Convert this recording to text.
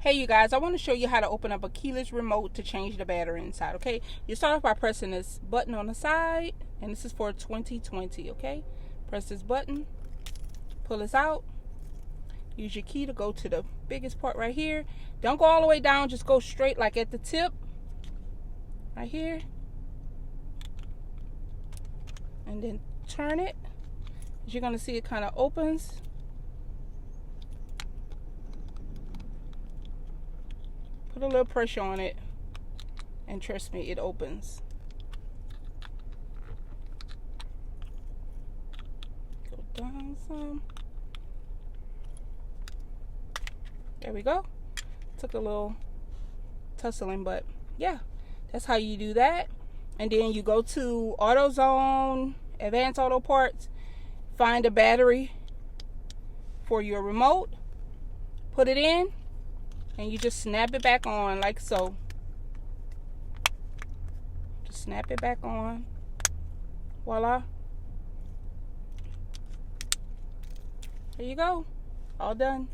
Hey you guys, I want to show you how to open up a keyless remote to change the battery inside, okay? You start off by pressing this button on the side, and this is for 2020, okay? Press this button, pull this out, use your key to go to the biggest part right here. Don't go all the way down, just go straight like at the tip, right here. And then turn it. As you're gonna see, it kind of opens. Put a little pressure on it, and trust me, it opens. Go down some. There we go. Took a little tussling, but yeah, that's how you do that. And then you go to AutoZone, Advanced Auto Parts, find a battery for your remote, put it in, and you just snap it back on like so. Just snap it back on. Voila. There you go. All done.